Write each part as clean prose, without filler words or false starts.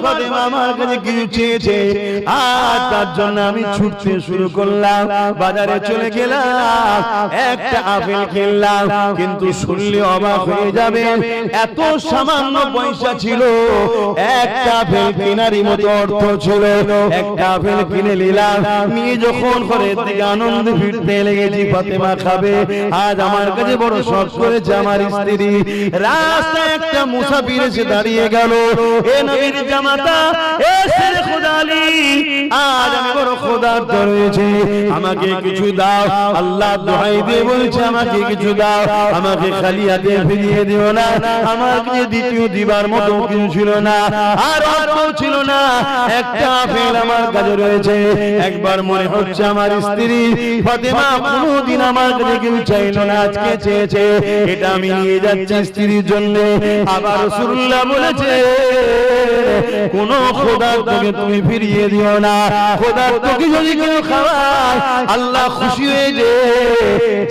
ফাতেমা আমার কাছে কিছু চেয়েছে, আর তার জন্য আমি ছুটতে শুরু করলাম, বাজারে চলে গেলাম, একটা আপেল কিনলাম। কিন্তু শুনলে অবাক হয়ে যাবে, এত সামান্য পয়সা ছিল, একটা আপেল কেনারই মতো অর্থ ছিল। একটা আপেল কিনে নিলাম, নিয়ে যখন ঘরের দিকে আনন্দ ফিরতে লেগেছি, ফাতেমা খাবে। আজ আমার কাছে বড় শখ করেছে আমার স্ত্রী। রাস্তায় একটা মুসাফির এসে দাঁড়িয়ে গেল, এ নবীর জামাতা, এ শেরে খোদা আলী, আজ আমি বড় ক্ষুধার্ত রয়েছে, আমাকে কিছু দাও। আল্লাহ দোহাই দিয়ে বলছে, আমাকে কিছু দাও, আমাকে খালি হাতে ফিরিয়ে দিও না। আমার কাছে দ্বিতীয় দিবার মতো কিছু ছিল না, আর অর্থ ছিল না, একটা আপেল আমার কাছে রয়েছে। একবার মনে হচ্ছে আমার স্ত্রী ফাতেমা কোনদিন আমার কাছে কিছু চাইলো না, আজকে চেয়েছে, এটা আমি নিয়ে যাচ্ছি স্ত্রীর জন্য। আবার রাসূলুল্লাহ বলেছে, কোন ক্ষুধার্তকে তুমি ফিরিয়ে দিও না, ক্ষুধার্তকে যদি কেউ খাওয়ায় আল্লাহ খুশি হয়ে যে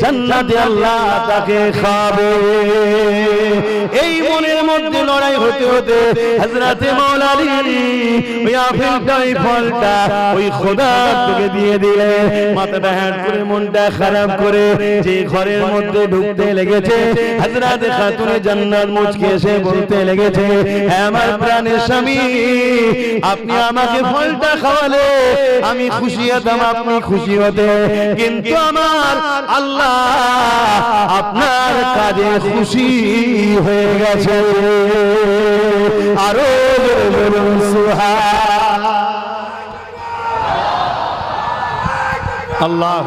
জান্নাতে আল্লাহ তাকে খাবে। এই মনের মধ্যে লড়াই হতে হতে হযরতে মাওলা আলী ওই আপেলটা, ওই ফলটা ওই ক্ষুধার্তকে দিয়ে দিলে, মাথাটা হ্যাট করে মনটা খারাপ করে যে ঘরের মধ্যে ঢুকতে লেগেছে, হযরতে খাতুনে জান্নাত মুচকে এসে বলতে লেগেছে, হে আমার প্রাণের স্বামী, আপনি আমাকে ফলটা খাওয়ালে আমি খুশি হতাম, আপনি খুশি হতে, কিন্তু আমার আল্লাহ আপনার কাজে খুশি হয়ে গেছে। আরো বলুন সুবহান আল্লাহ।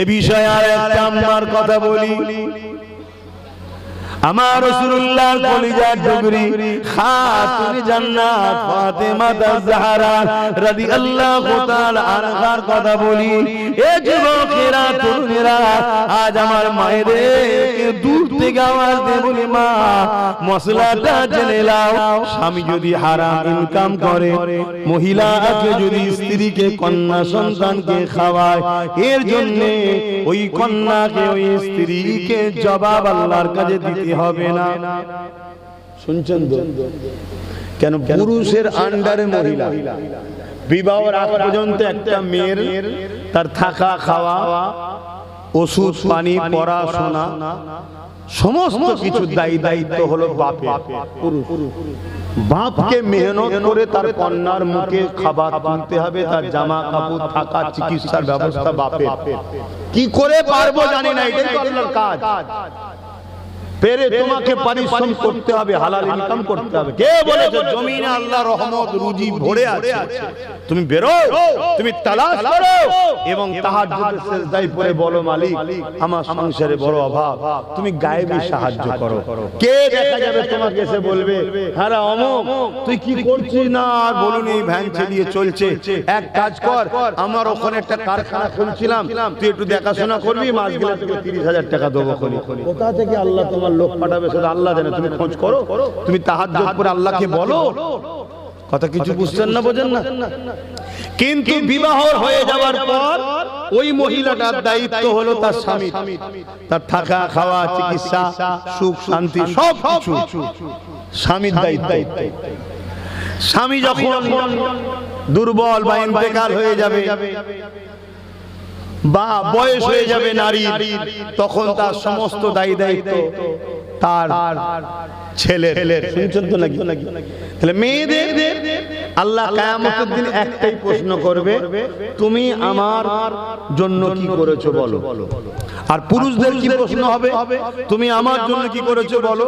এ বিষয়ে আর একটা আমার কথা বলি, আমার রাসূলুল্লাহর কলিজার টুকরি খাতুনে জান্নাত ফাতেমা আয-জাহরা রাদিয়াল্লাহু তাআলা আনহার কথা বলি। এ যুবকেরা, তরুণেরা, আজ আমার মায়েদের দূর থেকে আওয়াজ দিয়ে বলি, মা মশলাটা জেনে নাও, স্বামী যদি হারাম ইনকাম করে, মহিলাকে যদি স্ত্রীকে, কন্যা সন্তানকে খাওয়ায়, এর জন্য ওই কন্যাকে, ওই স্ত্রীকে জবাব আল্লাহর কাছে দিতে হবে না। শুনছেন তো? কেন পুরুষের আন্ডারে মহিলা, বিবাহের আগ পর্যন্ত একটা মেয়ের তার থাকা, খাওয়া, ওষুধ পানি, পড়াশোনা, সমস্ত কিছু দায়িত্ব হলো বাপের। বাপকে মেহনত করে তার কন্যার মুখে খাবার তুলতে হবে, তার জামা কাপড়, থাকা, চিকিৎসার ব্যবস্থা বাপের। কি করে পারবো জানি না, এটাই তো আল্লাহর কাজ। পেরে তোমাকে পরিশ্রম করতে হবে, হালাল ইনকাম করতে হবে। কে বলেছে জমিনে আল্লাহর রহমত রুজি ভরে আছে? তুমি বেরো, তুমি তালাশ করো এবং তাহাজ্জুদের সিজদায় পড়ে বলো, মালিক আমার সংসারে বড় অভাব, তুমি গায়েবী সাহায্য করো। কে দেখা যাবে তোমাকে এসে বলবে, হ্যাঁ অমুক তুই কি করছিস না, আর বলুন এই ভ্যান চালিয়ে চলছে, এক কাজ কর, আমার ওখানে একটা কারখানা খুলছিলাম, তুই একটু দেখাশোনা করবি, মাস গেলে তোকে 30,000 টাকা দেবো। কোথা থেকে আল্লাহ তোমার লোক পাঠাবে সেটা আল্লাহ জানে, তুমি খোঁজ করো, তুমি তাহাজ্জুদ করে আল্লাহকে বলো। কথা কিছু বুঝছেন না, বোঝেন না? কিন্তু বিবাহ হয়ে যাওয়ার পর ওই মহিলাটার দায়িত্ব হলো তার স্বামী, তার থাকা, খাওয়া, চিকিৎসা, সুখ শান্তি সব কিছু স্বামীর দায়িত্ব। স্বামী যখন দুর্বল বা ইন্তেকাল হয়ে যাবে বা বয়স হয়ে যাবে নারীর, তখন তার সমস্ত দায়িত্ব তার ছেলের। শুনছেন তো নাকি? তাহলে মেয়েদের আল্লাহ কিয়ামতের দিন একটাই প্রশ্ন করবে, তুমি আমার জন্য কি করেছো বলো। আর পুরুষদের কি প্রশ্ন হবে, তুমি আমার জন্য কি করেছো বলো।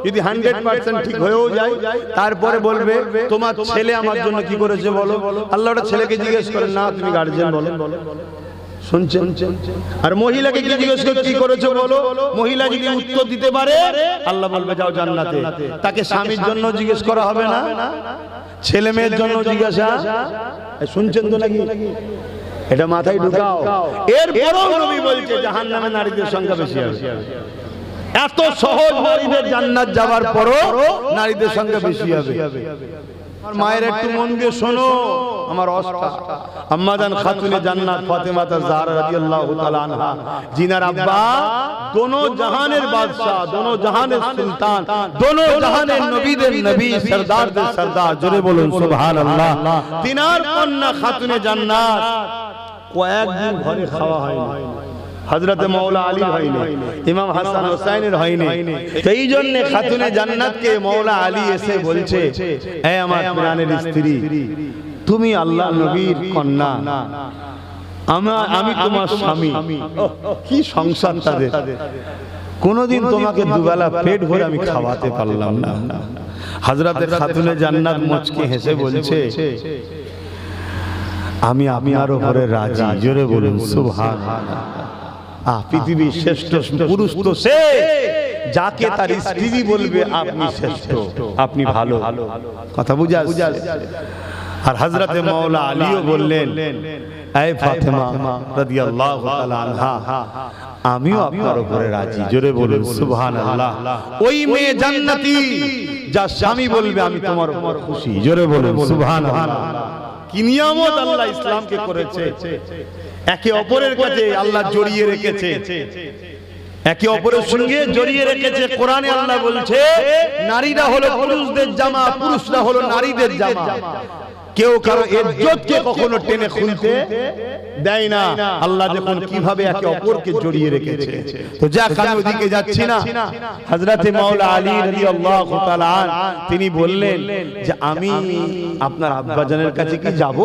যদি 100% ঠিক হয়েও যায়, তারপরে বলবে তোমার ছেলে আমার জন্য কি করেছে বলো। আল্লাহ ওটা ছেলেকে জিজ্ঞেস করেন না, তুমি গার্জিয়ান বলো। শুনছেন? আর মহিলাকে কি জিজ্ঞেস করে কি করেছো বলো। মহিলা যদি উত্তর দিতে পারে, আল্লাহ বলবে যাও জান্নাতে। তাকে স্বামীর জন্য জিজ্ঞেস করা হবে না, ছেলে মেয়ের জন্য জিজ্ঞাসা। শুনছেন তো নাকি? এটা মাথায় ঢুকাও। এরপরও নবী বলছে জাহান্নামে নারীদের সংখ্যা বেশি হবে। এত সহজ নারীদের জান্নাত যাওয়ার পরও নারীদের সংখ্যা বেশি হবে। আমার মায়ের একটু মন দিয়ে শোনো, আমার অস্তা আম্মাজান খাতুনে জান্নাত ফাতেমা জাহরা রাদিয়াল্লাহু তাআলা আনহা, জিনার আব্বা দোনো জাহানের বাদশা, দোনো জাহানের সুলতান, দোনো জাহানের নবীদের নবী, সরদারদের সরদার, জোরে বলুন সুবহানাল্লাহ। তিনার কন্যা খাতুনে জান্নাত কয়েকদিন ঘরে খাওয়া হয়নি, হযরত মাওলা আলীর হয়নি, ইমাম হাসান হুসাইনের হয়নি। সেই জন্য খাতুনে জান্নাতকে মাওলা আলী এসে বলছে, হে আমার প্রাণের স্ত্রী, তুমি আল্লাহ নবীর কন্যা, আমি তোমার স্বামী। কি সংসার তাদের! কোনদিন তোমাকে দুবেলা পেট ভরে আমি খাওয়াতে পারলাম না। হযরত খাতুনে জান্নাত মুচকি হেসে বলছে, আমি আপনার উপরে রাজি। জোরে বলুন সুবহানাল্লাহ। পৃথিবীর শ্রেষ্ঠ পুরুষ তো সে যাকে তার স্ত্রী বলবে আপনি শ্রেষ্ঠ, আপনি ভালো। কথা বুঝা? আর হযরত মাওলা আলীও বললেন, এই ফাতেমা রাদিয়াল্লাহু তাআলা আনহা, আমিও আপনার উপরে রাজি। জোরে বলুন সুবহানাল্লাহ। ওই মেয়ে জান্নাতি যার স্বামী বলবে আমি তোমার উপর খুশি। জোরে বলুন সুবহানাল্লাহ। কি নিয়ামত আল্লাহ ইসলামকে করেছে! একে অপরের কাছে আল্লাহ জড়িয়ে রেখেছে, একে অপরের সঙ্গে জড়িয়ে রেখেছে। কোরআনে আল্লাহ বলছে, নারীরা হলো পুরুষদের জামা, পুরুষরা হলো নারীদের জামা। কেউ কারো ইজ্জতকে কখনো টেনে খুলতে দেয় না। আল্লাহ দেখুন কিভাবে একে অপরকে জড়িয়ে রেখেছে। তো যাক, আমি ওদিকে যাচ্ছি না। হযরত মাওলা আলী রাদিয়াল্লাহু তাআলা তিনি বললেন যে আমি আপনার আব্বাজানের কাছে কি যাব?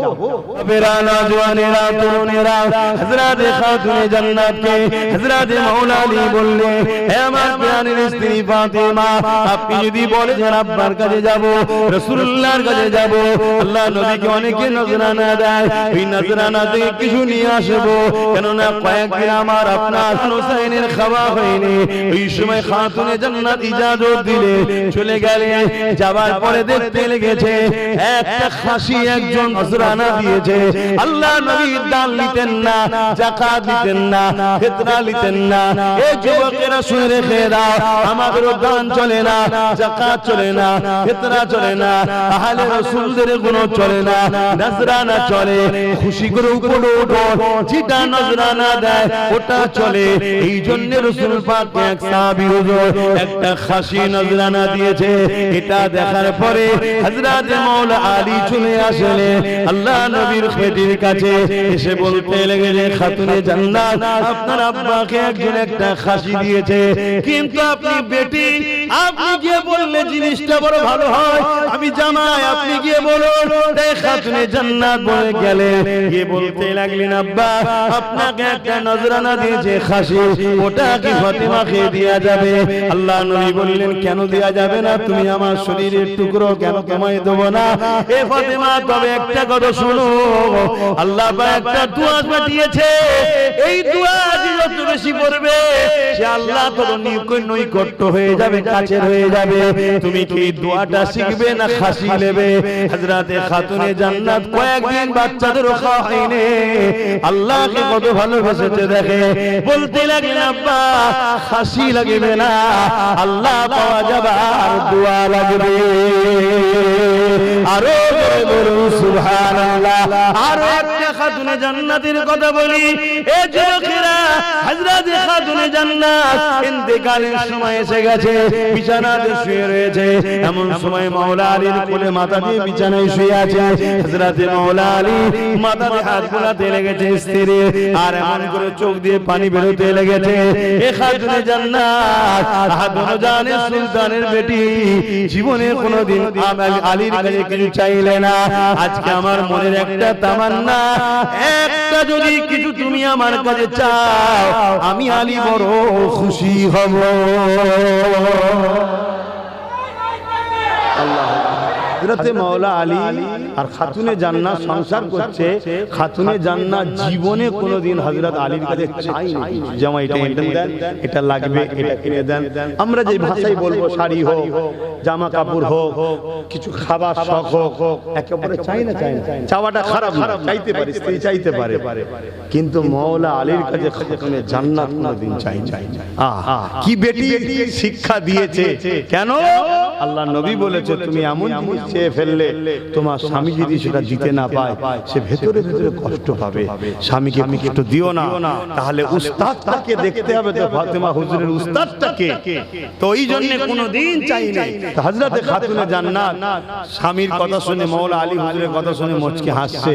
বেরানা জওয়ানেরা তরুণেরা হযরত খাতুনে জান্নাতকে হযরত মাওলা আলী বললেন, হে আমার প্রাণের স্ত্রী ফাতেমা, আপনি যদি বলেন আব্বার কাছে যাব, রাসূলুল্লাহর কাছে যাব, আল্লাহ নবীকে অনেকে নজরানা দেয়, ওই নজরানা থেকে কিছু নিয়ে আসবো। কেননা কয়েকদিন আমার আপনার হুসাইনের খাওয়া হয়নি। ওই সময় খাতুনে জান্নাত ইজাজত দিলে চলে গেলে, যাবার পরে দেখতে লেগেছে একটা খাসি একজন নজরানা দিয়েছে। আল্লাহ নবী দান নিতেন না, যাকাত দিতেন না, ফিতরা নিতেন না। এই যুবকেরা শুনে রেখে দাও, আমাদেরও দান চলে না, যাকাত চলে না, ফিতরা চলে না, আহলে রাসূলদের গুণ চলে না, নজরানা চলে। খুশি করে উপরে ওঠো, যেটা নজরানা দেয় ওটা চলে। এই জন্য রাসূল পাক এক সাহাবী হুজুর একটা খাসি নজরানা দিয়েছে। এটা দেখার পরে হযরত মাওলা আলী চলে আসলেন আল্লাহ নবীর খেতির কাছে, এসে বলতে লেগেছে, খাতুনে জান্নাত আপনার আব্বাকে একজন একটা খাসি দিয়েছে, কিন্তু আপনি বেটি, আপনি গিয়ে বললে জিনিসটা বড় ভালো হয়। আমি জামাই, আপনি গিয়ে বলুন। খাতুনে জান্নাত বলে গেলে গিয়ে বলতে লাগলেন, আব্বা আপনাকে একটা নজরানা দিয়েছে খাসি, ওটা কি ফাতেমাকে দেয়া যাবে? আল্লাহ নবী বললেন, কেন দেয়া যাবে না? তুমি আমার শরীরের টুকরো, কেন তোমায় দেব না? এ ফাতেমা, তবে একটা কথা শোনো, আল্লাহ পাক একটা দোয়া পাঠিয়েছে। এই দোয়া যত বেশি পড়বে, সে আল্লাহ তোর নৈকট্য হয়ে যাবে, কাছের হয়ে যাবে। তুমি কি দোয়াটা শিখবে না খাসি নেবে? হযরত খাতুনে জান্নাত কয়েকদিন বাচ্চাদের খাওয়া হয়নি, আল্লাহকে কত ভালোবেসেছে দেখে। বলতে লাগলেন, আব্বা খাসি লাগবে না, আল্লাহ পাওয়া যাবার দোয়া লাগবে। আরো বলুন সুবহানাল্লাহ। আরো একটা খাতুনে জান্নাতের কথা বলি। এ যুবকেরা, হযরত খাতুনে জান্নাত ইন্তেকালের সময় এসে গেছে, বিছানাতে শুয়ে রয়েছে। এমন সময় মাওলা আলীর কোলে মাথা দিয়ে বিছানায় শুয়ে আছে। হযরত মাওলা আলী মাথাতে হাত বোলাতে লেগেছে স্ত্রী, আর এমন করে চোখ দিয়ে পানি বেরোতে লেগেছে। এ খাতুনে জান্নাত আহাদুল জানের সুলতানের বেটি, জীবনে কোনোদিন আলীর কাছে কিছু চাইলে না। আজকে আমার মনের একটা তামান্না, একটা যদি কিছু তুমি আমার কাছে চাও, আমি আলী বড় খুশি হব। আল্লাহ। হযরত মাওলা আলী আর খাতুনে জান্নাত সংসার করছে, খাতুনে জান্নাত জীবনে কোনোদিন হযরত আলীর কাছে চায়নি জামা এটা এনে দেন, এটা লাগবে, এটা কিনে দেন। আমরা যে ভাষায় বলবো শাড়ি হোক, জামা কাপড় হোক, কিছু খাবার শখ হোক, একেবারে চাই না, চাওয়াটা খারাপ না, চাইতে পারে, স্ত্রী চাইতে পারে, কিন্তু মাওলা আলীর কাছে খাতুনে জান্নাত কোনোদিন চাই। কি বেটি শিক্ষা দিয়েছে, কেন? আল্লাহ নবী বলেছে তুমি এমন জিনিস চেয়ে ফেললে তোমার স্বামী যদি সেটা দিতে না পায় সে ভেতরে ভেতরে কষ্ট পাবে, স্বামীকে কষ্ট দিও না। তাহলে উস্তাদটাকে দেখতে হবে, তো ফাতেমা হুজুরের উস্তাদটাকে, তো এই জন্য কোনোদিন চাই নাই। হযরতে খাতুনে জান্নাত স্বামীর কথা শুনে, মাওলা আলী হুজুরের কথা শুনে মুচকি হাসছে,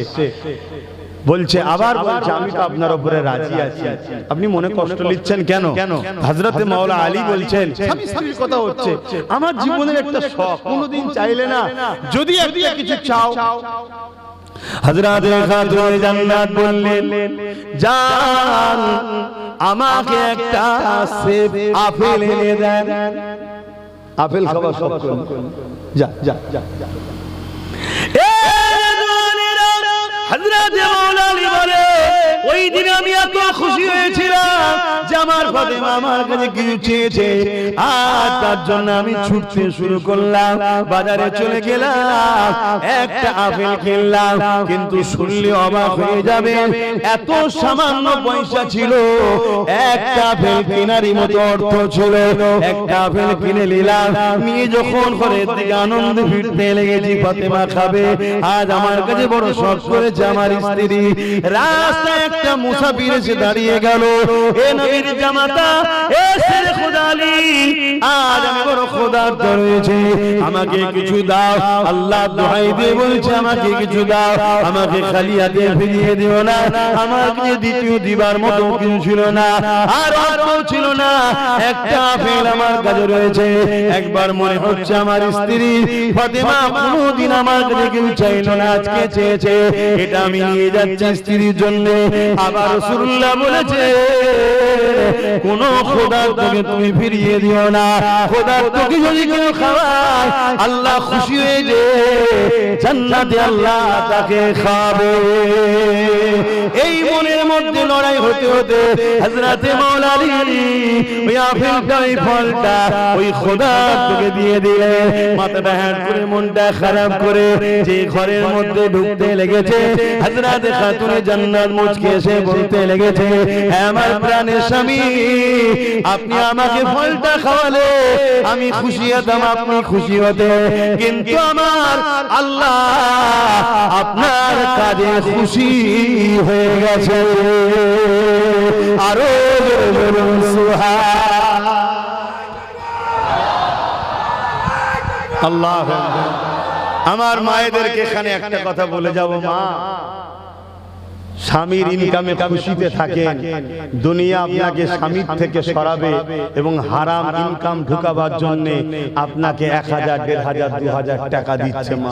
বলছে, আবার বলছে আমি তো আপনার উপরে রাজি আছি, আপনি মনে কষ্ট নিচ্ছেন কেন? হযরতে মাওলা আলী বলছেন, স্বামী স্ত্রীর কথা হচ্ছে, আমার জীবনের একটা শখ, কোনোদিন চাইলে না, যদি একটা কিছু চাও। হযরতে খাতুনে জান্নাত বললেন, জান আমাকে একটা সেব আপেল এনে দেন, আপেল খাওয়া শখ করুন, যা যা যা। হযরত মাওলা আলী বলে, ওই দিন আমি এত খুশি হয়েছিলাম যে আমার ফাতেমা আমার কাছে কিছু চেয়েছে, আর তার জন্য আমি ছুটতে শুরু করলাম, বাজারে চলে গেলাম, একটা আপেল কিনলাম। কিন্তু শুনলে অবাক হয়ে যাবে, এত সামান্য পয়সা ছিল, একটা আপেল কেনারই মতো অর্থ ছিল, একটা আপেল কিনে নিলাম, নিয়ে যখন ঘরের দিকে আনন্দ ফিরতে লেগেছি, ফাতেমা খাবে, আজ আমার কাছে বড় শখ করেছে আমার স্ত্রী। রাস্তায় একটা মুসাফির এসে দাঁড়িয়ে গেল, এ নবীর জামাতা, এ শেরে খোদা আলী, আজ আমি বড় ক্ষুধার্ত রয়েছে, আমাকে কিছু দাও। আল্লাহ দোহাই দিয়ে বলছে, আমাকে কিছু দাও, আমাকে খালি হাতে ফিরিয়ে দিও না। আমার কাছে দ্বিতীয় দিবার মতো কিছু ছিল না, আর অর্থ ছিল না, একটা আপেল আমার কাছে রয়েছে। একবার মনে হচ্ছে আমার স্ত্রী ফাতেমা কোনোদিন আমার কাছে কিছু চাইলো না, আজকে চেয়েছে, এটা আমি নিয়ে যাচ্ছি স্ত্রীর জন্য। আবার রাসূলুল্লাহ বলেছে, কোন খোদার তোকে তুমি ফিরিয়ে দিও না, খোদার তোকে যদি কেউ খাওয়ায় আল্লাহ খুশি হয়ে যে জান্নাতে আল্লাহ তাকে খাবে। এই মনের মধ্যে লড়াই হতে হতে হযরতে মাওলা আলী ওই আপেলটা, ওই ফলটা ওই খোদার তোকে দিয়ে দিলে, মাথাটা হ্যাঁ করে মনটা খারাপ করে যে ঘরের মধ্যে ঢুকতে লেগেছে, হযরতে খাতুনে জান্নাত মুচকে এসে বলতে লেগেছে, হে আমার প্রাণের স্বামী, আপনি আমাকে ফলটা খাওয়ালে আমি খুশি হতাম, আপনি খুশি হতে, কিন্তু আমার আল্লাহ আপনার কাজে খুশি হয়ে গেছে। আরো বলুন সুবহান আল্লাহ। আমার মায়েদেরকে এখানে একটা কথা বলে যাব, মা, স্বামীর ইনকামে খুশিতে থাকেন, দুনিয়া আপনাকে স্বামীর থেকে সরাবে এবং হারাম ইনকাম ঢুকাবার জন্য আপনাকে 1000, 1500, 2000 টাকা দিচ্ছে। মা,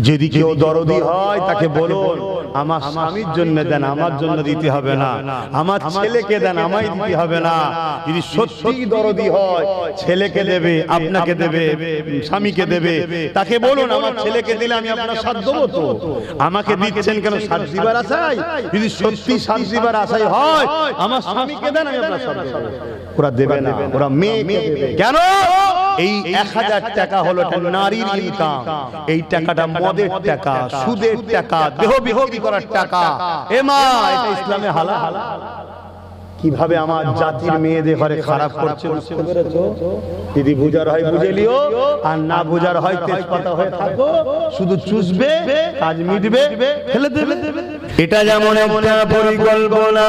যদি কেউ দরদি হয় তাকে বলুন, আমার স্বামীর জন্য দেন, আমার জন্য দিতে হবে না, আমার ছেলেকে দেন, আমায় দিতে হবে না। যদি সত্যি দরদি হয়, ছেলেকে দেবে, আপনাকে দেবে, স্বামীকে দেবে, তাকে বলুন আমার ছেলেকে দিলে আমি আপনার সাথ দেবো। তো আমাকে দিচ্ছেন কেন সাথ দিবার আশায়? যদি সত্যি সাথ দিবার আশায় হয়, আমার স্বামীকে দেন, আমি আপনার সাথ দেবো। ওরা দেবে না, ওরা মেয়েকে দেবে। কেন? এই 1000 টাকা হলো নারীর ইনকাম, এই টাকাটা মদের টাকা, সুদের টাকা, দেহ বিক্রি করার টাকা। এ মা, এটা ইসলামে হালাল। কিভাবে আমার জাতির মেয়েদের ঘরে খারাপ করছে বুঝতে পেরেছো? যদি বুঝার হয় বুঝে লিও, আর না বুঝার হয় তেজপাতা হয়ে থাকো, শুধু চুষবে, কাজ মিটবে, ফেলে দেবে। এটা যেমন একটা পরিকল্পনা,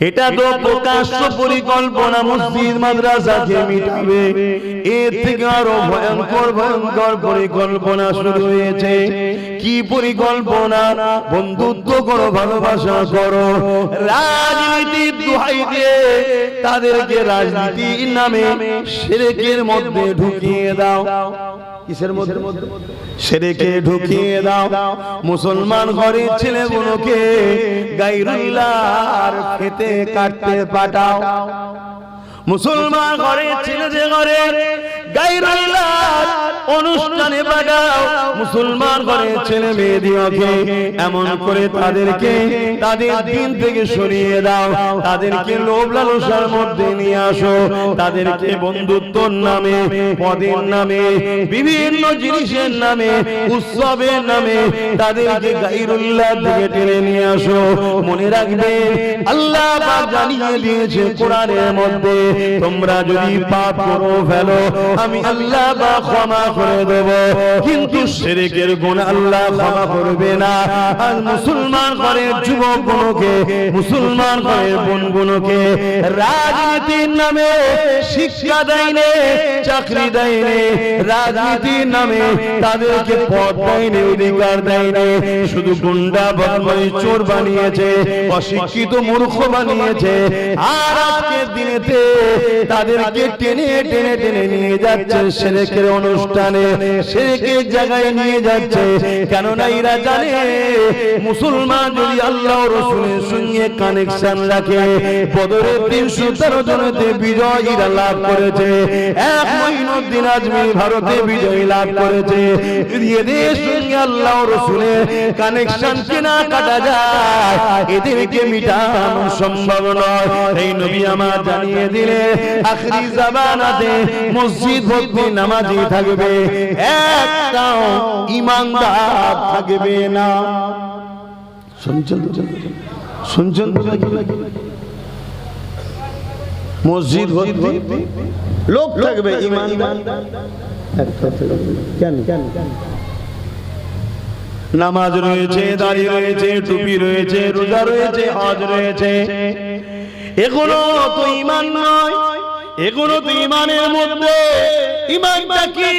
এটা তো প্রকাশ্য পরিকল্পনা, মসজিদ মাদ্রাসাকে মিটাবে। এর থেকে আরো ভয়ঙ্কর ভয়ঙ্কর পরিকল্পনা শুরু হয়েছে। কি পরিকল্পনা? বন্ধুত্ব করো, ভালোবাসা করো, রাজনীতির দোহাই দিয়ে তাদেরকে রাজনীতির নামে শিরকের মধ্যে ঢুকিয়ে দাও। কিসের মধ্যে? শিরকে ঢুকিয়ে দাও। মুসলমান ঘরের ছেলেগুলোকে গায়রুল্লাহর খেতে কাটতে পাঠাও। মুসলমান ঘরের ছেলেদের ঘরে গায়রুল্লাহ অনুষ্ঠানে বাজাও, মুসলমান ঘরে ছেলে মেয়েদিওকে এমন করে তাদেরকে তাদের দিন থেকে সরিয়ে দাও, তাদেরকে লোভ লালসার মধ্যে নিয়ে আসো, তাদেরকে বন্ধুত্বর নামে, পদের নামে, বিভিন্ন জিনিসের নামে, উৎসবের নামে তাদেরকে গায়রুল্লাহ দিকে টেনে নিয়ে আসো। মনে রাখবে আল্লাহ পাক জানিয়ে দিয়েছে কোরআনের মধ্যে, তোমরা যদি পাপ করো ফেলো আমি আল্লাহ পাক ক্ষমা করে দেব, কিন্তু শিরকের গুনাহ আল্লাহ ক্ষমা করবে না। আর মুসলমান ঘরের যুবকগুলোকে, মুসলমান ঘরের বোনগুলোকে রাজনীতির নামে শিক্ষা দেয়নি, চাকরি দেয়নি, রাজনীতির নামে তাদেরকে পদ দেয়নি, অধিকার দেয়নি, শুধু গুন্ডা বদমাইশ চোর বানিয়েছে, অশিক্ষিত মূর্খ বানিয়েছে। আর আজকের দিনেতে তাদেরকে টেনে টেনে টেনে নিয়ে যাচ্ছে শিরকের অনুষ্ঠানে, শিরকের জায়গায় নিয়ে যাচ্ছে। কেননা এরা জানে মুসলমান যদি আল্লাহ ও রাসূলের সঙ্গে কানেকশন রাখে, বদরের 313 জনেতে বিজয় এরা লাভ করেছে, এক মঈনুদ্দিন আজমি ভারতে বিজয় লাভ করেছে। যদি এদের সঙ্গে আল্লাহ ও রাসূলের কানেকশন কেনা কাটা যায়, এদেরকে মিটানো সম্ভব নয়। এই নবী আমার জানিয়ে দিলে আখিরি জামানাতে মসজিদ ভর্তি নামাজি থাকবে, একটাও ঈমানদার থাকবে না। শুনছেন শুনছেন, মসজিদ ভর্তি লোক থাকবে, ঈমানদার কেন? নামাজ রয়েছে, দাড়ি রয়েছে, টুপি রয়েছে, রোজা রয়েছে, হজ রয়েছে, এগুলো তো ঈমান নয়, এগুলো তো ঈমানের মধ্যে। ঈমানটা কি?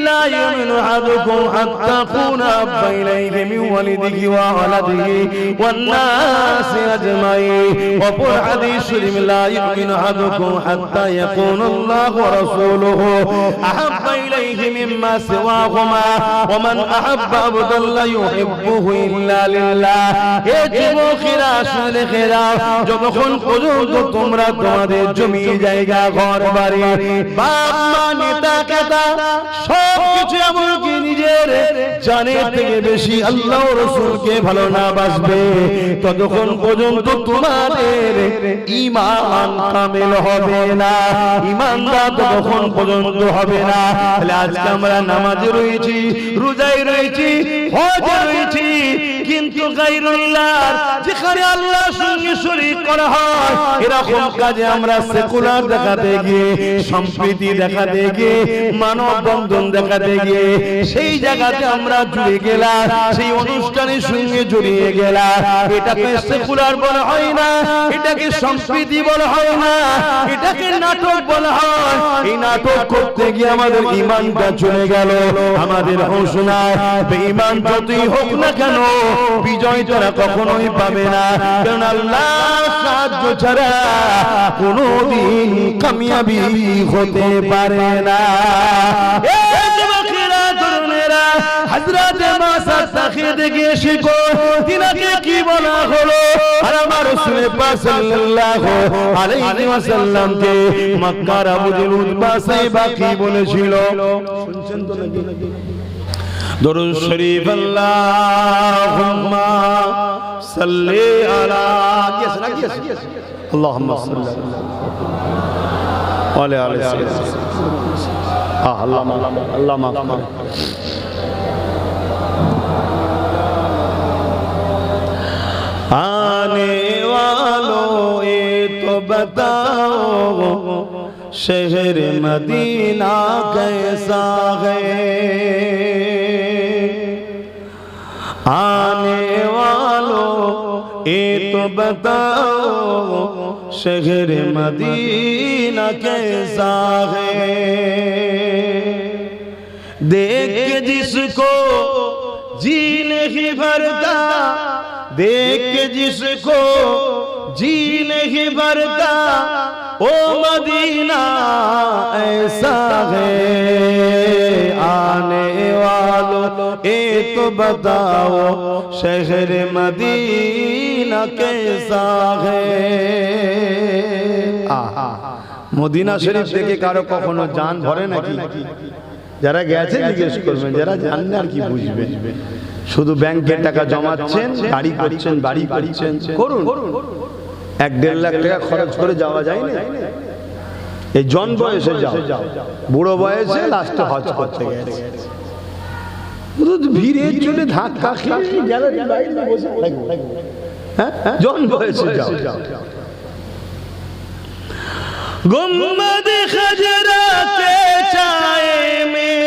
লা ইউমিনু আহাদুকুম হাত্তা কুনা আহাব্বা ইলাইহি মিন ওয়ালিদিহি ওয়া ওয়ালাদিহি ওয়ান নাসি আজমাইন। অপর হাদিস শরীফ, লা ইউমিনু আহাদুকুম হাত্তা ইয়াকুনা আল্লাহু ওয়া রাসূলুহু আহাব্বা ইলাইহি মিম্মা সিওয়াহুমা ওয়া মান আহাব্বা আবদান লা ইউহিব্বুহু ইল্লা লিল্লাহ। হে যুবকেরা, শুনে খেরা, যতক্ষণ পর্যন্ত তোমরা তোমাদের জমি জায়গা, ঘর বাড়ি, বাপ মা, নেতা কেতা সবকিছু এমনকি নিজের জানের থেকে বেশি আল্লাহ ও রাসূলকে ভালো না বাসবে, ততক্ষণ পর্যন্ত তোমাদের ঈমান কামিল হবে না, ঈমানদার ততক্ষণ পর্যন্ত হবে না। তাহলে আজকে আমরা নামাজে রয়েছি, রোজায় রয়েছি, হজে রয়েছি, কিন্তু গায়রুল্লাহ যেখানে আল্লাহর সঙ্গে শরীক করা হয়, এরকম কাজে আমরা সেকুলার দেখাতে গিয়ে, সম্প্রীতি দেখাতে গিয়ে, মানব বন্ধন দেখাতে গিয়ে সেই জায়গাতে আমরা জুড়ে গেলাম, সেই অনুষ্ঠানের সঙ্গে জড়িয়ে গেলাম। এটাকে সেকুলার বলা হয় না, এটাকে সম্প্রীতি বলা হয় না, এটাকে নাটক বলা হয়। এই নাটক করতে গিয়ে আমাদের ঈমানটা চলে গেল। আমাদের হোসনা বেঈমান যতই হোক না কেন, বিজয় তারা কখনোই পাবে না, কারণ আল্লাহর সাহায্য ছাড়া কোনোদিন কামিয়াবি হতে পারে না। হযরত মাসাদ তাখিদ গিয়ে শিখো তিনাকে কি বলা হলো, আর আমার রাসূল পাক সাল্লাল্লাহু আলাইহি ওয়াসাল্লাম কে মক্কার আবু জেল উতবা সাহেবা কি বলেছিল শুনছেন তো নাকি? দরুদ শরীফ আল্লাহুম্মা সাল্লি আলা আল্লাহুম্মা সাল্লি আলা আলি আল্লাহ মাফ করে। आने वालों ये तो बताओ शहर मदीना कैसा है, आने वालों ये तो बताओ शहर मदीना कैसा है। देख के जिसको जी नहीं भरता, देख के जिसको जी नहीं भरता, ओ मदीना ऐसा है। आने वालों ये तो बताओ शहर मदीना कैसा है। মদিনা শরীফ থেকে কারো কখনো জান ভরে নাকি? যারা গেছে জিজ্ঞেস করবেন, যারা জানেন আর কি বুঝবেন। শুধু ব্যাংকে টাকা জমাচ্ছেন, গাড়ি করছেন, বাড়ি করছেন, করুন। 1-1.5 লাখ টাকা খরচ করে যাওয়া যায় না? এই জন বয়সে যাও, বুড়ো বয়সে লাস্টে হজ করতে গেছে, ভিড়ের জন্য ধাক্কা খেয়ে গ্যালারি বাইরে বসে থাকবো। হ্যাঁ, জন বয়সে যাও। गुम्बद खजरा के छाए में,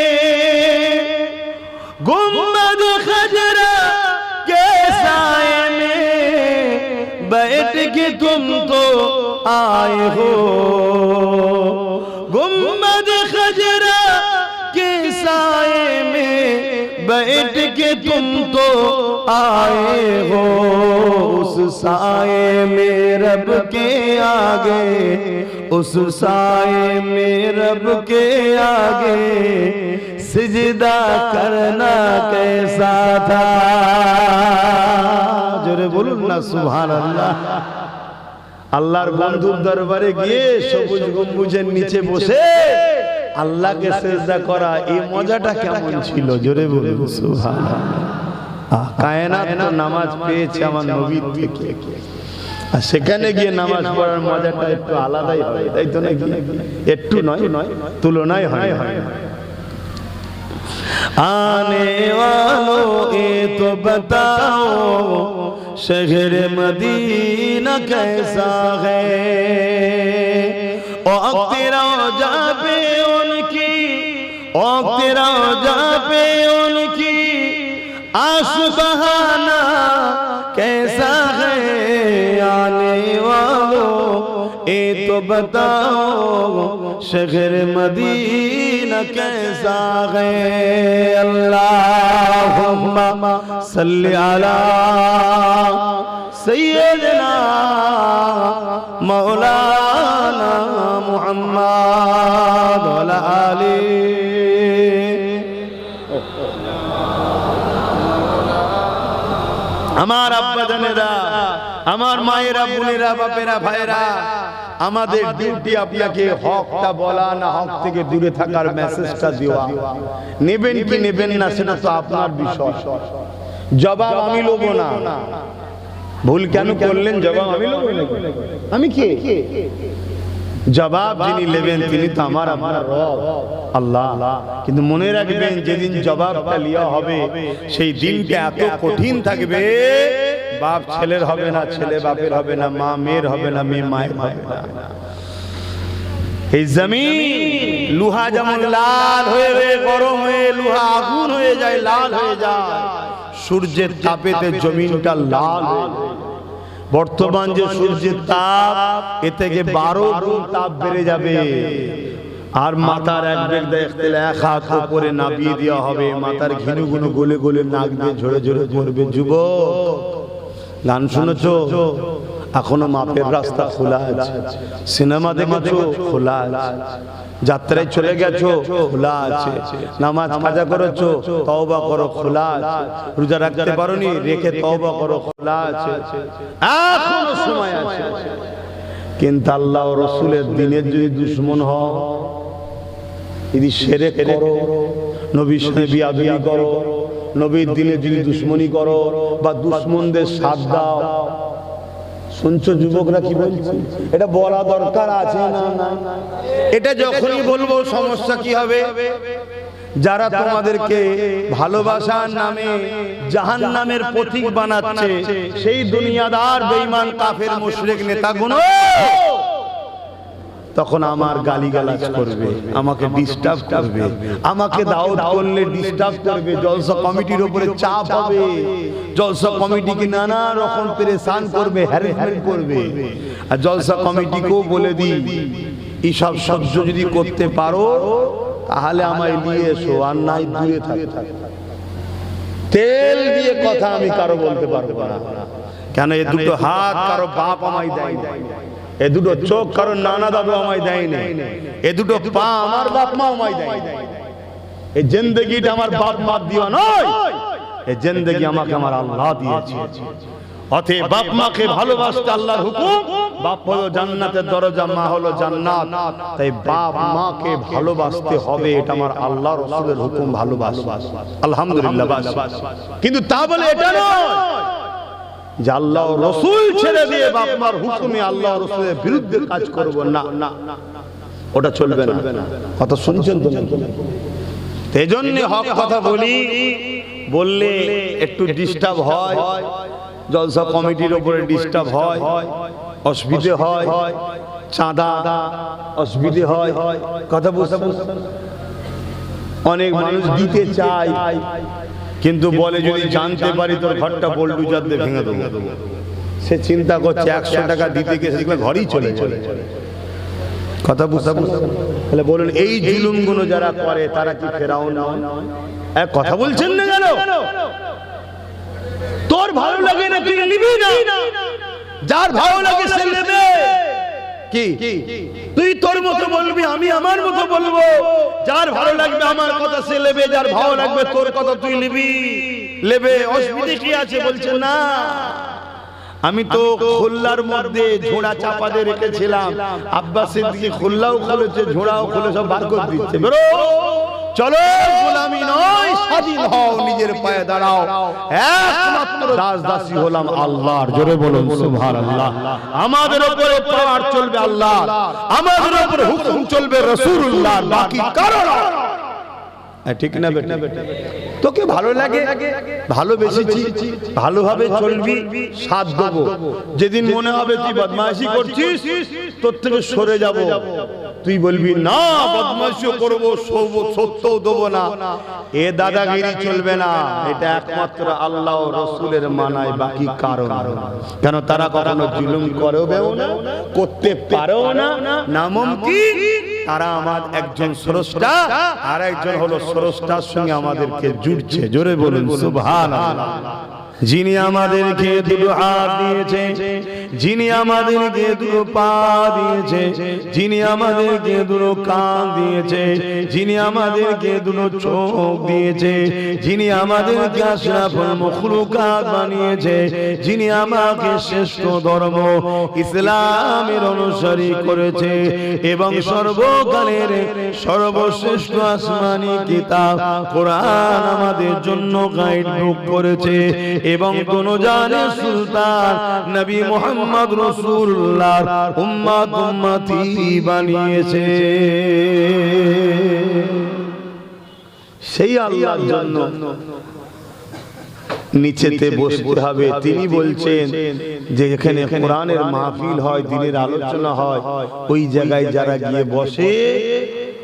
गुम्बद खजरा के साए में बैठ के तुम तो आए हो, गुम्बद खजरा के साए में बैठ के तुम तो आए हो, उस साए में रब के आगे, उस साए में रब के आगे सिजदा करना कैसा था। जोरे बोलूं ना सुभान अल्लाह। আল্লাহর বন্ধুর দরবারে গিয়ে সবুজ গম্বুজের নিচে বসে আল্লাহকে সিজদা করা, এই মজাটা কেমন ছিল? জোরে বলুন সুবহানাল্লাহ। কায়নাত তো নামাজ পেয়েছে আমার নবীর থেকে, আর সেখানে গিয়ে নামাজ পড়ার মজাটা একটু আলাদাই হয়, তাই তো নাকি? একটু নয়, তুলনায় হয়। आने वालों ये तो बताओ शहर मदीना कैसा है, और तेरा जा पे उनकी, और तेरा जा पे उनकी आशुबहाना कैसा है। आने वालों ये तो बताओ शहर मदीना कैसा है। अल्लाहुम्मा सल्ली अला सय्यदना मौलाना मुहम्मद व अला आली। আমার আব্বা জানেরা, আমার মায়েরা, বোনেরা, বাপেরা, ভাইরা, আমাদের ডিউটি আপনাকে হকটা বলা, না হক থেকে দূরে থাকার মেসেজটা দেওয়া। নেবেন কি নেবেন না সেটা তো আপনার বিষয়, জবাব আমি লব না। ভুল কেন করলেন? জবাব আমি লব না। আমি কে? জবাব যিনি নেবেন তিনি তো আমার রব আল্লাহ। কিন্তু মনে রাখবেন, যেদিন জবাবটা লিয়া হবে সেই দিনটা এত কঠিন থাকবে, বাপ ছেলের হবে না, ছেলে বাপের হবে না, মা মেয়ের হবে না, মেয়ে মায়ের হবে না। এই জমিন লোহা যেমন লাল হয়ে গরম হয়ে, লোহা আগুন হয়ে যায়, লাল হয়ে যায়, সূর্যের তাপেতে জমিনটা লাল হয়ে যায়। বর্তমান যে সূর্যের তাপ, এ থেকে 12 গুণ তাপ বেড়ে যাবে। আর মাথার এক বেগ দেখতে এক হাত উপরে নামিয়ে দেওয়া হবে, মাথার ঘিনুগুনো গলে গলে নাক দিয়ে ঝরে ঝরে পড়বে। যুবক, গান শুনেছো? এখনো মাপের রাস্তা খোলা আছে। সিনেমা দেখেছো? খোলা আছে। যাত্রায় চলে গেছো? খোলা আছে। নামাজ কাজা করেছো? তওবা করো, খোলা আছে। রোজা রাখতে পারোনি? রেখে তওবা করো, খোলা আছে। এখনো সময় আছে। কিন্তু আল্লাহ ও রাসূলের দ্বীনের যদি দুশমন হও, যদি শিরক করো, নবীর সাথে বিয়াদবি করো, নবীর দ্বীনে যদি দুশমনি করো বা দুশমনদের সাথ দাও, শুনছো যুবকরা কি বলছি? এটা বলা দরকার আছে না? এটা যখনই বলবো সমস্যা কি হবে? যারা তোমাদেরকে ভালোবাসার নামে জাহান্নামের প্রতীক বানাচ্ছে, সেই দুনিয়াদার বেঈমান কাফের মুশরিক নেতাগুলো তখন আমার গালিগালাজ করবে, আমাকে ডিস্টার্ব করবে, আমাকে দাওয়াত করলে ডিস্টার্ব করবে, জলসা কমিটির উপরে চাপ হবে, জলসা কমিটিকে নানা রকম পেরেশান করবে, হ্যারাসমেন্ট করবে। আর জলসা কমিটিকেও বলে দিই, এইসব সহ্য যদি করতে পারো তাহলে আমায় নিয়ে এসো, আর নাই দূরে থাকে। তেল দিয়ে কথা আমি কারো বলতে পারবো না, কেন এ দুটো হাত কারো বাপ আমায় দেয় না, এ দুটো চোখ কারো নানা দাদু আমায় দেয় না, এ দুটো পা আমার বাপ মা আমায় দেয় না। এই জিন্দেগিটা আমার বাপ মা দিও নয়, এই জিন্দেগি আমাকে আমার আল্লাহ দিয়েছে। অতএব বাপ মাকে ভালোবাসতে আল্লাহর হুকুম। বাপ হলো জান্নাতের দরজা, মা হলো জান্নাত। তাই বাপ মাকে ভালোবাসতে হবে, এটা আমার আল্লাহ রাসূলের হুকুম। ভালোবাসো, আলহামদুলিল্লাহ। কিন্তু তা বলে এটা নয় যে আল্লাহ রাসূল ছেড়ে দিয়ে বাপ মার হুকুমে আল্লাহ রাসূলের বিরুদ্ধে কাজ করব, না, ওটা চলবে না। কথা শুনছেন তো? এজন্য হক কথা বলি, বললে একটু ডিস্টার্ব হয়, জলসা কমিটির উপরে ডিস্টার্ব হয়, অসুবিধে হয়, চাঁদা অসুবিধে হয়। কথা বুঝতে অনেক মানুষ দিতে চায়, কিন্তু বলে যদি জানতে পারি তোর ঘরটা বোল্ডুজার দিয়ে ভেঙে দেবো। সে চিন্তা করছে 100 টাকা দিতে গিয়ে সেগুলো ঘরই চলে চলে। কথা বুঝতে তাহলে বলুন, এই জুলুমগুলো যারা করে তারা কি ফেরাউন নয়? কথা বলছেন না কেন? তোর ভালো লাগে না তুই নিবি না, যার ভালো লাগে সে নেবে। কি তুই তোর মতো বলবি, আমি আমার মতো বলবো। যার ভালো লাগবে আমার কথা সে নেবে, যার ভালো লাগবে তোর কথা তুই নিবি, নেবে। অসুবিধা কি আছে? বলছে না, আমি তো খুল্লার মধ্যে ঝোড়া চাপা দিয়ে রেখেছিলাম। আব্বাস সিদ্দিকী খুল্লাও খুলেছে, ঝোড়াও খুলে সব বার করে দিচ্ছে। বেরো, চলো, গোলামি নয়, স্বাধীন হও, নিজের পায়ে দাঁড়াও। একমাত্র দাস দাসী হলাম আল্লাহর। জোরে বলুন সুবহানাল্লাহ। আমাদের উপরে পাওয়ার চলবে আল্লাহ, আমাদের উপরে হুকুম চলবে রাসূলুল্লাহ, বাকি কারো না। ঠিক না বেটা? তোকে ভালো লাগে, ভালোবেসেছি, ভালোভাবে চলবি, সাথ দেবো। যেদিন মনে হবে তুই বদমাইশি করছিস, তোর থেকে সরে যাব, তুই বলবি না বদমাইশিও করবো, সত্যও দেবো না, এ দাদাগিরি চলবে না। এটা একমাত্র আল্লাহ ও রাসূলের মানায়, বাকি কারণ। কেন? তারা কখনো জুলুম করেও না, করতে পারেও না, নামুমকিন। তারা আমার একজন স্রষ্টা, আর একজন হলো স্রষ্টার সঙ্গে আমাদেরকে জুড়ছে। জোরে বলুন সুবহানাল্লাহ। যিনি আমাদেরকে দুটো হাত দিয়েছে, যিনি আমাদেরকে দুটো পা দিয়েছে, যিনি আমাদেরকে দুটো কান দিয়েছে, যিনি আমাদেরকে দুটো চোখ দিয়েছে, যিনি আমাদেরকে আশরাফুল মাখলুকাত বানিয়েছে, যিনি আমাকে শ্রেষ্ঠ ধর্ম ইসলামের অনুসারী করেছে এবং সর্বকালের সর্বশ্রেষ্ঠ আসমানি কিতাব কোরআন আমাদের জন্য গাইড বুক করেছে এবং দুনিয়ার সুলতান নবী মুহাম্মদ রাসূলুল্লাহর উম্মত উম্মতি বানিয়েছে। সেই আল্লাহর জন্য নিচেতে বসতে হবে। তিনি বলছেন যে এখানে কোরআনের মাহফিল হয়, দ্বীনের আলোচনা হয়, ওই জায়গায় যারা গিয়ে বসে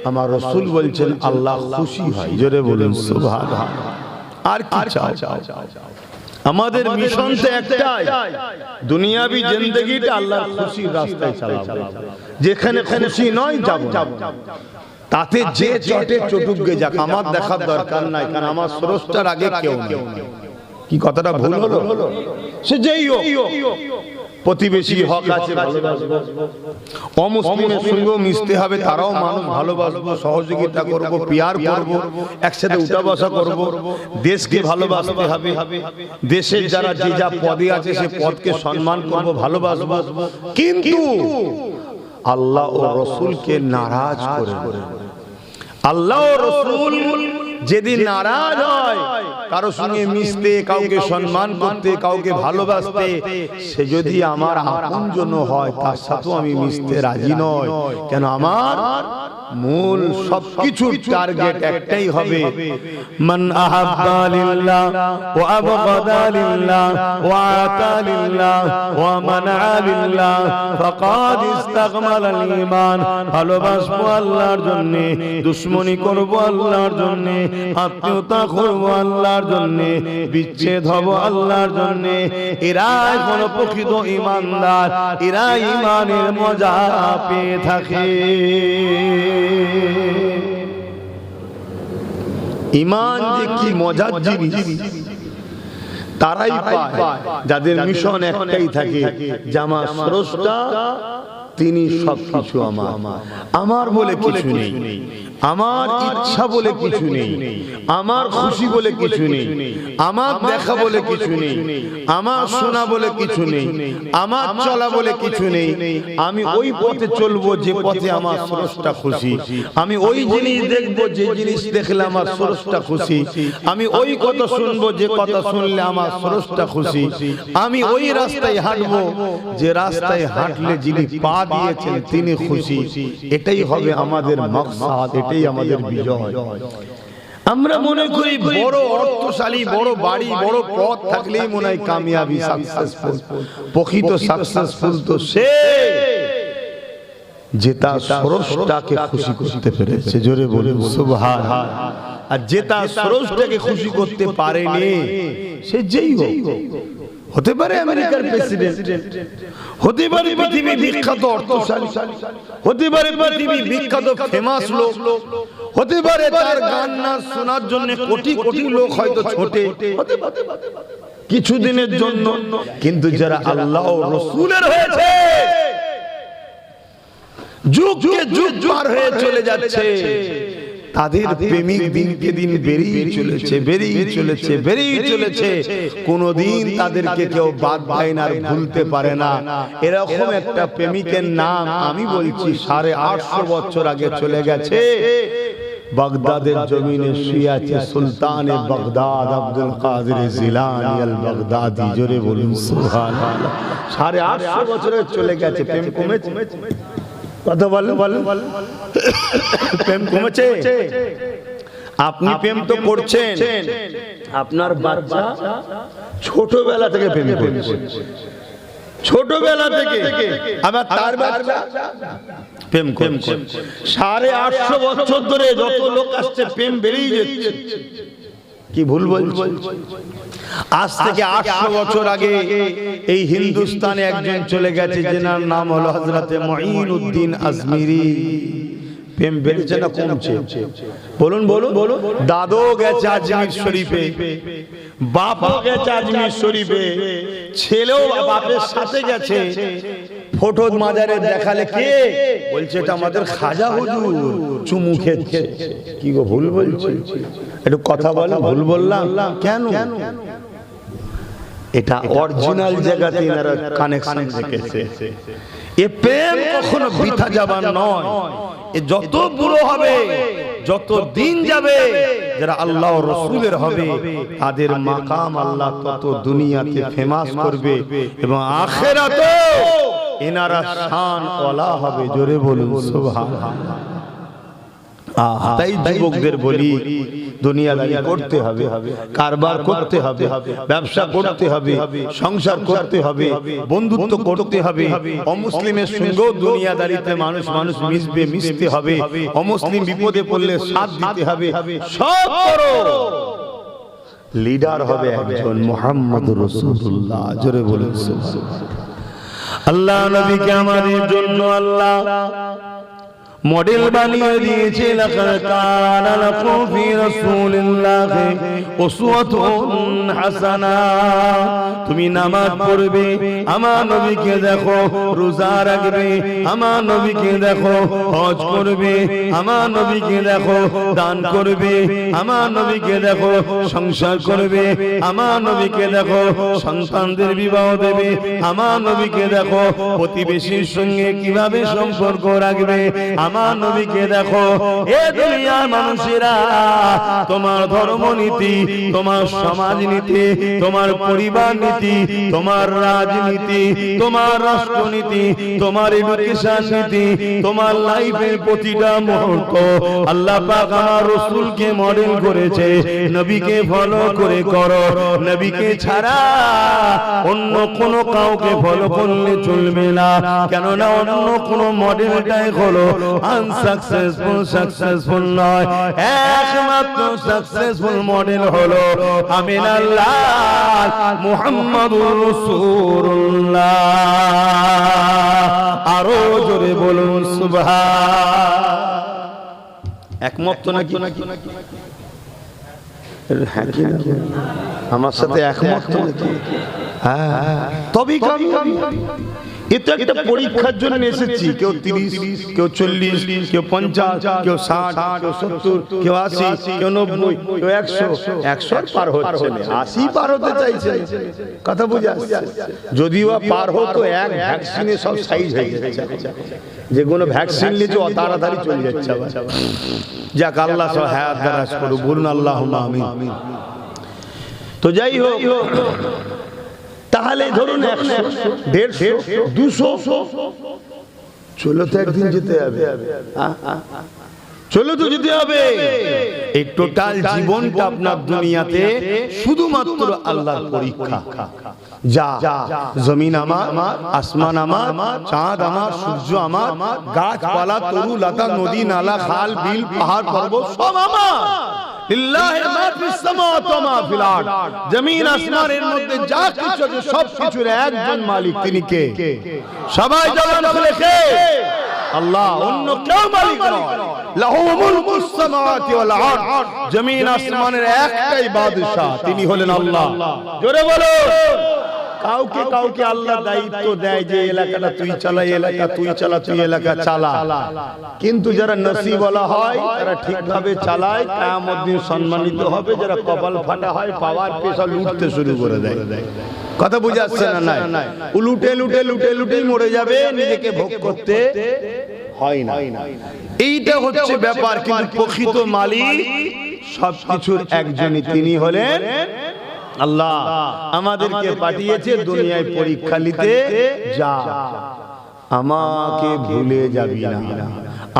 আমার রাসূল বলছেন আল্লাহ খুশি হয়। জোরে বলুন সুবহানাল্লাহ। আর কি চাও? আমাদের মিশন তো একটাই, দুনিয়াবি জিন্দেগিটা আল্লাহর খুশির রাস্তায় চালাবো। যেখানে খুশি নয় যাব, তাতে যে চটে চটুকে যাক, আমার দেখার দরকার নাই, কারণ আমার স্রষ্টার আগে কেউ নেই। কি কথাটা ভুল হলো? সে যেই হোক, প্রতিবেশী হক আছে, ভালোবাসবো। অমুসলিমের সঙ্গেও মিশতে হবে, তারাও মানুষ, ভালোবাসবো, সহযোগিতা করব, পিয়ার করব, একসাথে উঠা বসা করব। দেশকে ভালোবাসতে হবে, দেশের যারা যে যা পদে আছে সে পদকে সম্মান করব, ভালোবাসবো। কিন্তু আল্লাহ ও রাসূলকে নারাজ করে, আল্লাহ ও রাসূল যেদিন নারাজ হয় কারো সঙ্গে মিশতে, কাউকে সম্মান করতে, কাউকে ভালোবাসতে, সে যদি আমার আপনজন হয় তার সাথেও আমি মিশতে রাজি নই। কেন? আমার মূল সবকিছুর টার্গেট একটাই হবে, মান আহাব্বা লিল্লাহ ওয়া আবগাদা লিল্লাহ ওয়া আতা লিল্লাহ ওয়া মানা লিল্লাহ ফাকাদ ইস্তাকমালাল ঈমান। ভালোবাসবো আল্লাহর জন্য, দুশমনি করব আল্লাহর জন্য, আত্মীয়তা করব আল্লাহর জন্য, বিচ্ছেদ হব আল্লাহর জন্য। এরাই হলো প্রকৃত ঈমানদার, এরা ঈমানের মজা পেয়ে থাকে। ঈমান যে কি মজার জিনিস তারাই পায় যাদের মিশন একটাই থাকে, জামা স্রষ্টা তিনি সবকিছু আমার, আমার বলে কিছু নেই। আমার ইচ্ছা বলে কিছু নেই, আমার খুশি বলে কিছু নেই, আমার দেখা বলে কিছু নেই, আমার শোনা বলে কিছু নেই, আমার চলা বলে কিছু নেই। আমি ওই পথে চলবো যে পথে আমার স্রষ্টা খুশি। আমি ওই জিনিস দেখবো যে জিনিস দেখলে আমার স্রষ্টা খুশি। আমি ওই কথা শুনবো যে কথা শুনলে আমার স্রষ্টা খুশি। আমি ওই রাস্তায় হাঁটবো যে রাস্তায় হাঁটলে যিনি পা দিয়েছেন তিনি খুশি। এটাই হবে আমাদের মাকসাদ, এটাই আমাদের বিজয়। আমরা মনে করি বড় অর্থশালী, বড় বাড়ি, বড় পদ থাকলেই মনে হয় কামিয়াবি, সাকসেসফুল। প্রকৃত সাকসেসফুল তো সে যে তার স্রষ্টাকে খুশি করতে পেরেছে। জোরে বলুন সুবহানাল্লাহ। আর যে তার স্রষ্টাকে খুশি করতে পারেনি সে যেই হোক, হতে পারে আমেরিকার প্রেসিডেন্ট, হতে পারে পৃথিবীর বিখ্যাত অর্থশালী, হতে পারে পৃথিবীর বিখ্যাত ফেমাস লোক, হতে পারে তার গান নাচ শোনার জন্য কোটি কোটি লোক হয়তো ছোটে কিছুদিনের জন্য, কিন্তু যারা আল্লাহ ও রাসূলের হয়েছে, যুগকে যুগ পার হয়ে চলে যাচ্ছে, তাদের প্রেমিক দিনকে দিন বেরিয়ে চলেছে, বেরিয়ে চলেছে, বেরিয়ে চলেছে। কোনদিন তাদেরকে কেউ বাদ দেয় না আর ভুলতে পারে না। এরকম একটা প্রেমিকের নাম আমি বলছি 850 বছর আগে চলে গেছে। বাগদাদের জমিনে শুয়ে আছে সুলতানে বাগদাদ আব্দুল কাদের জিলানী আল বাগদাদি। জোরে বলুন সুবহানাল্লাহ। 850 বছরে চলে গেছে। প্রেম কমেছে? কথা বলেন, প্রেম কমেছে? আপনি প্রেম তো করছেন, আপনার বাচ্চা ছোটবেলা থেকে প্রেম করছে, ছোটবেলা থেকে। আবার তার বাচ্চা প্রেম করছে। 850 বছর ধরে যত লোক আসছে প্রেম বেরিয়ে যাচ্ছে। কি ভুল বলছি? আজ থেকে 800 বছর আগে এই হিন্দুস্তানে একজন চলে গেছে, যার নাম হলো হযরতে মুঈনুদ্দিন আজমিরি। প্রেম বেড়েছে না কমছে? বলুন বলুন। দাদু গেছে আজমির শরীফে, বাপও গেছে আজমির শরীফে, ছেলেও বাপের সাথে গেছে। ফটো মাজারে দেখালে কে বলছে এটা আমাদের খাজা হুজুর, চুমু খেচ্ছে। কি গো ভুল বলছি? একটু কথা বলো, ভুল বললাম কেন? এটা অরিজিনাল জায়গাতে এনারা কানেকশন রেখেছে। এ প্রেম কখনো বৃথা যাবার নয়। এ যত বুড়ো হবে, যত দিন যাবে, যারা আল্লাহ ও রাসূলের হবে, তাদের মাকাম আল্লাহ তত দুনিয়াতে ফেমাস করবে এবং আখিরাতে এনারা শান ওয়ালা হবে। জোরে বলুন সুবহানাল্লাহ। তাই যুবকদের বলি, দুনিয়াদারি করতে হবে, কারবার করতে হবে, ব্যবসা করতে হবে, সংসার করতে হবে, বন্ধুত্ব করতে হবে। অমুসলিমের সঙ্গেও দুনিয়াদারিতে মানুষ মিশবে, মিশতে হবে। অমুসলিম বিপদে পড়লে সাথ দিতে হবে। সব করো, লিডার হবে একজন মুহাম্মদুর রাসূলুল্লাহ। জোরে বলুন সুবহানাল্লাহ। আল্লাহ নবীকে আমাদের জন্য আল্লাহ মডেল বানিয়ে দিয়েছে। লাকাদ কানা লাকুম ফি রাসূলিল্লাহি উসওয়াতুন হাসানা। তুমি নামাজ পড়বে, আমার নবীকে দেখো। রোজা রাখবে, আমার নবীকে দেখো। হজ করবে, আমার নবীকে দেখো। দান করবে, আমার নবীকে দেখো। সংসার করবে, আমার নবীকে দেখো। সন্তানদের বিবাহ দেবে, আমার নবীকে দেখো। প্রতিবেশীর সঙ্গে কিভাবে সম্পর্ক রাখবে, আমার নবীকে দেখো। এ দুনিয়ার মানুষেরা তোমার ধর্মনীতি, তোমার সমাজনীতি, তোমার পরিবার নীতি, তোমার রাজনীতি, তোমার রাষ্ট্রনীতি, তোমার এডুকেশন নীতি, তোমার লাইফের প্রতিটা মুহূর্ত আল্লাহ পাক আমার রাসূলকে মডেল করেছে। নবীকে ফলো করে করো। নবীকে ছাড়া অন্য কোন কাউকে ফলো করলে চলবে না। কেননা অন্য কোন মডেলটাই হলো সাকসেসফুল নয়। একমাত্র সাকসেসফুল মডেল হলো আমিনাল্লাহ মুহাম্মাদুর রাসূলুল্লাহ। আরো জোরে বলুন সুবহান। একমত নাকি? আমার সাথে একমত নাকি? হ্যাঁ, তবেই কামিয়াবি। এটা একটা পরীক্ষার জন্য এসেছি, কেউ 30, কেউ 40, কেউ 50, কেউ 60, কেউ 70, কেউ 80, কেউ 90, কেউ 100, 100 পার হচ্ছে না, 80 পার হতে চাইছে। কথা বুঝা? যদিও পার হতো এক ভ্যাকসিনে সব সাইজ হয়ে যাচ্ছে, যে কোনো ভ্যাকসিন নিয়ে তাড়াতাড়ি চলে যাচ্ছে। যাক, আল্লাহ সব হায়াত দারাজ করুক, বলুন আল্লাহুম্মা আমিন। তো যাই হোক, তাহলে ধরুন 100, 150, 200, চলো তো একদিন যেতে হবে, চলো তো যেতে হবে। এই টোটাল জীবনটা আপনার দুনিয়াতে শুধুমাত্র আল্লাহর পরীক্ষা। যা জমিন আমার, আসমান আমার, চাঁদ আমার, সূর্য আমার, গাছপালা, তরু লতা, নদী নালা, খাল বিল, পাহাড় পর্বত সব আমার। লিল্লাহি মা ফিস সামাওয়াতি ওয়া মা ফিল আরদ। জমিন আসমানের মধ্যে যা কিছু আছে সব কিছুর একজন মালিক, তিনি কে? সবাই জবান খুলে কে? আল্লাহ, অন্য কেউ মালিক নয়। লাহু মুলকুস সামাওয়াতি ওয়াল আরদ। জমিন আসমানের একটাই বাদশা, তিনি হলেন আল্লাহ। জোরে বলো। কাউকে কাউকে আল্লাহ দায়িত্ব দেয় যে এলাকাটা তুই চালা, এলাকা তুই চালা, তুই এলাকা চালা, কিন্তু যারা নসিবওয়ালা হয় তারা ঠিকভাবে চালায়, কিয়ামত দিন সম্মানিত হবে। যারা কপাল ফাটা হয়, পাওয়ার পেশা লুটতে শুরু করে দেয়। কথা বুঝে আসছে না? নাই, লুটে লুটে লুটে লুটেই মরে যাবে, নিজেকে ভোগ করতে হয় না। এইটা হচ্ছে ব্যাপার। কিন্তু প্রকৃত মালিক সবকিছুর একজনই, তিনি হলেন আল্লাহ। আমাদেরকে পাঠিয়েছে দুনিয়ায় পরীক্ষা নিতে। যা, আমাকে ভুলে যাবি না,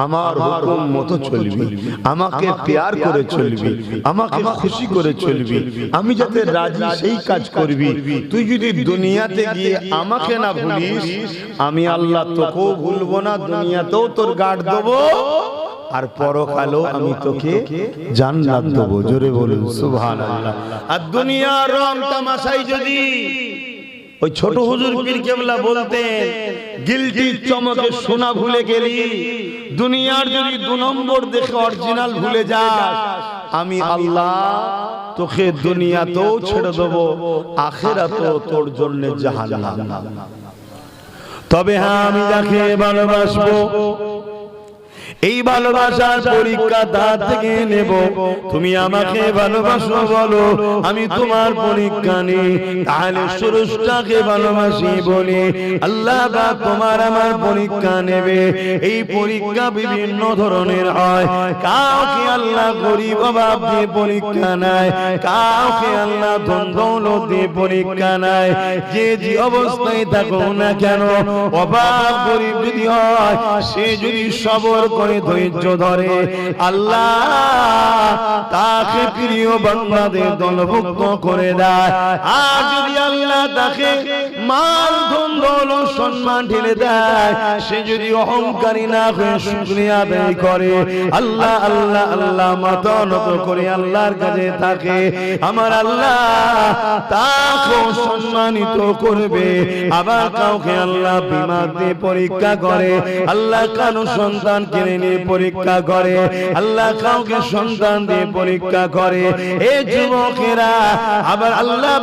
আমার হুকুম মতো চলবি, আমাকে প্যার করে চলবি, আমাকে খুশি করে চলবি, আমি যাতে রাজি সেই কাজ করবি। তুই যদি দুনিয়াতে গিয়ে আমাকে না ভুলিস, আমি আল্লাহ তোকেও ভুলবো না, দুনিয়াতেও তোর গার্ড দেবো, আর পরকালেও আমি তোকে জান্নাত দেবো। জোরে বলুন সুবহানাল্লাহ। আর দুনিয়ার রং তামাশাই যদি ওই ছোট হুজুর পীর কেবলা বলতেন, গিলটির চমকে সোনা ভুলে গেলি, দুনিয়ার যদি 2 নম্বর দেখে অরিজিনাল ভুলে যাস, আমি আল্লাহ তোকে দুনিয়াতেও ছেড়ে দেবো, আখিরাতেও তোর জন্য জাহান্নাম। তবে হ্যাঁ, আমি যাকে ভালোবাসবো, এই ভালোবাসার পরীক্ষা তার থেকে নেব। তুমি আমাকে ভালোবাসো বলো, আমি তোমার পরীক্ষা নেই। তাহলে স্রষ্টাকে ভালোবাসি বলে আল্লাহ বা তোমার আমার পরীক্ষা নেবে। এই পরীক্ষা বিভিন্ন ধরনের হয়। কাউকে আল্লাহ গরিব অভাব দিয়ে পরীক্ষা নেয়, কাউকে আল্লাহ ধন দৌলত দিয়ে পরীক্ষা নেয়। যে অবস্থায় থাকো না কেন, অভাব গরিব যদি হয়, সে যদি সবর করে ধৈর্য ধরে, আল্লাহ তাকে প্রিয় বান্দাদের দলভুক্ত করে দেয়। আর যদি আল্লাহ তাকে মাল ধন দৌলত সম্মান ঢেলে দেয়, সে যদি অহংকারী না হয়ে শুকরিয়া আদায় করে, আল্লাহ আল্লাহ আল্লাহ মাথা নত করে আল্লাহর কাছে থাকে, আমার আল্লাহ তাকেও সম্মানিত করবে। আবার কাউকে আল্লাহ বিমা দিয়ে পরীক্ষা করে, আল্লাহ কারো সন্তান কেড়ে নিয়ে পরীক্ষা করে, আল্লাহ কাউকে সন্তান দিয়ে পরীক্ষা করে। এই যুবকেরা আবার আল্লাহ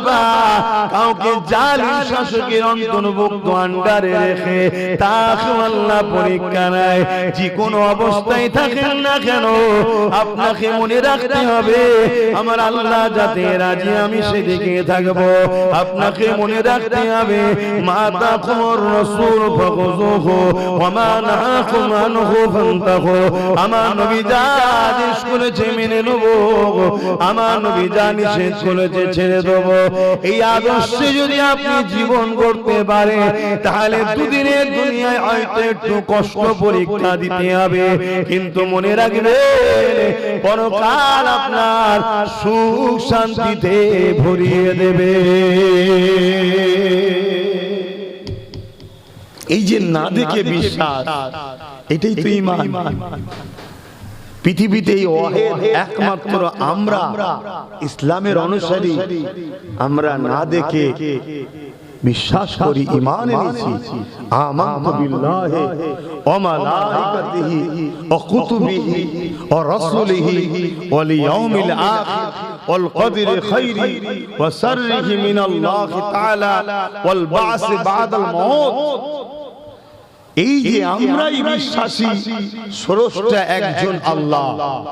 কাউকে জালিম শাসকের অন্তর্ভুক্ত আন্ডারে রেখে তাকে আল্লাহ পরীক্ষা নেয়। যে কোনো অবস্থায় থাকেন না কেন, আপনাকে মনে রাখতে হবে আমার আল্লাহ যাতে রাজি, আমি সেদিকে থাকবো। আপনাকে মনে রাখতে হবে মাতা কুমর রাসূল ফাখুযুহু ওয়া মা নাহাকুম আনহু ফান্তাহু। আমার নবী যা আদেশ করেছে মেনে নেব, আমার নবী যা নিষেধ করেছে ছেড়ে দেব। এই আদর্শে যদি আপনি জীবন করতে পারে, তাহলে দুদিনের দুনিয়ায় হয়তো একটু কষ্ট পরীক্ষা দিতে হবে, কিন্তু মনে রাখবেন পরকাল আপনার সুখ শান্তিতে ভরিয়ে দেবে। এই যে না দেখে বিশ্বাস, এটাই তো ঈমান। পৃথিবীতে একমাত্র আমরা ইসলামের অনুসারী, আমরা না দেখে বিশ্বাস করি, ঈমান এনেছি। আমানতু বিল্লাহি ওয়া মালাইকাতিহি ওয়া কুতুবিহি ওয়া রাসূলিহি ওয়াল ইয়াউমিল আখির ওয়াল কদরি খাইরি ওয়া শাররিহি মিনাল্লাহি তাআলা ওয়াল বা'স বা'দাল মাউত। এই যে আমরাই বিশ্বাসী স্রষ্টা একজন আল্লাহ,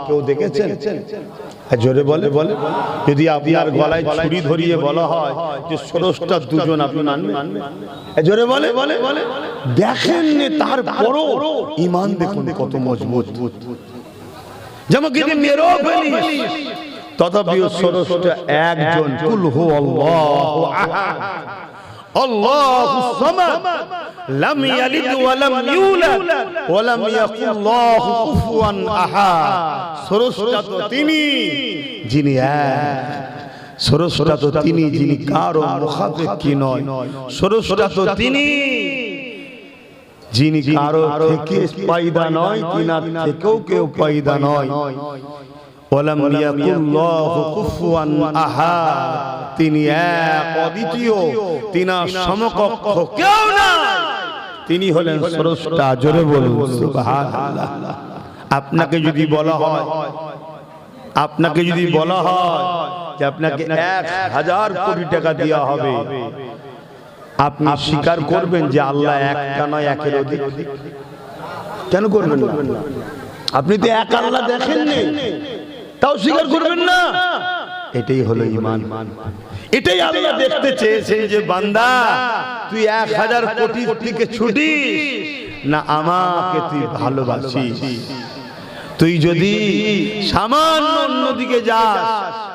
কেউ দেখেছেন? জোরে বলে বলে, যদি আপনার গলায় ছুরি ধরিয়ে বলা হয় যে স্রষ্টা দুজন, আপনি মানবেন? জোরে বলে বলে বলে, দেখেন তারপরও ঈমান দেখুন কত মজবুত। যেমন কিন্তু মেরো ফেলিস, তথাপিও স্রষ্টা একজন। কুল হু আল্লাহু আহাদ আল্লাহুস সামাদ লাম ইয়ালিদ ওয়া লাম ইউলাদ ওয়া লাম ইয়াকুল লাহু কুফুয়ান আহাদ। স্রষ্টা তো তিনি যিনি এক, স্রষ্টা তো তিনি যিনি কারো মুখাপেক্ষী নয়, স্রষ্টা তো তিনি যিনি কারো থেকে পয়দা নয়, তিনার থেকেও কেউ পয়দা নয়। ওয়ালাম ইয়াকুল্লাহু কুফুয়ান আহাদ, তিনি এক অদ্বিতীয়, তিনার সমকক্ষ কেউ নাই, তিনি হলেন স্রষ্টা। জোরে বলুন সুবহানাল্লাহ। আপনাকে যদি বলা হয়, আপনাকে যদি বলা হয় যে আপনাকে 1000 কোটি টাকা দেওয়া হবে, আপনি স্বীকার করবেন যে আল্লাহ একটা নয়, একের অধিক? কেন করবেন না? আপনি তো এক আল্লাহ দেখেননি, তাও স্বীকার করবেন না? এটাই হলো ঈমান। এটাই আল্লাহ দেখতে চেয়েছেন যে বান্দা তুই 1000 কোটির দিকে ছুটিস না আমাকে তুই ভালোবাসিস। তুই যদি সামান্য অন্যদিকে যাস,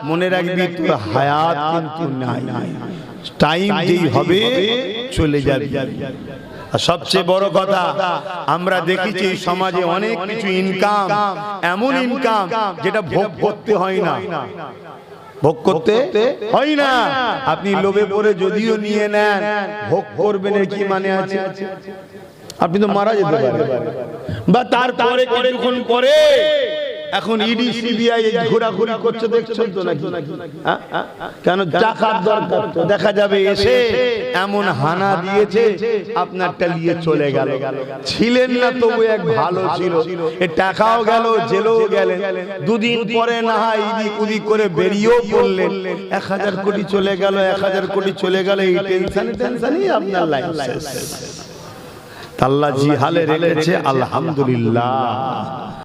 মনে রাখবি তোর হায়াত কিন্তু নাই, টাইম যেই হবে চলে যাবে। আর সবচেয়ে বড় কথা, আমরা দেখেছি সমাজে অনেক কিছু ইনকাম, এমন ইনকাম যেটা ভোগ করতে হয় না, ভোগ করতে হয় না। আপনি লোভে পড়ে যদিও নিয়ে নেন, ভোগ করবেন এর কি মানে আছে? আপনি তো মারা যেতে পারেন, বা তারপরে কিছুক্ষণ পরে এখন ইডি সিবিআই ঘোরাঘুরি করছে, দেখছেন তো নাকি? কেন? টাকার দরকার, তো দেখা যাবে এসে এমন হানা দিয়েছে আপনারটা নিয়ে চলে গেল। ছিলেন না তবু এক ভালো ছিল, এ টাকাও গেল, জেলেও গেলেন, দুদিন পরে না হয় ইদিক উদিক করে বেরিয়েও পড়লেন, 1000 কোটি চলে গেল, 1000 কোটি চলে গেল, এই টেনশনই আপনার লাইফ শেষ। আল্লাহ জি হালে রেখেছে, আলহামদুলিল্লাহ।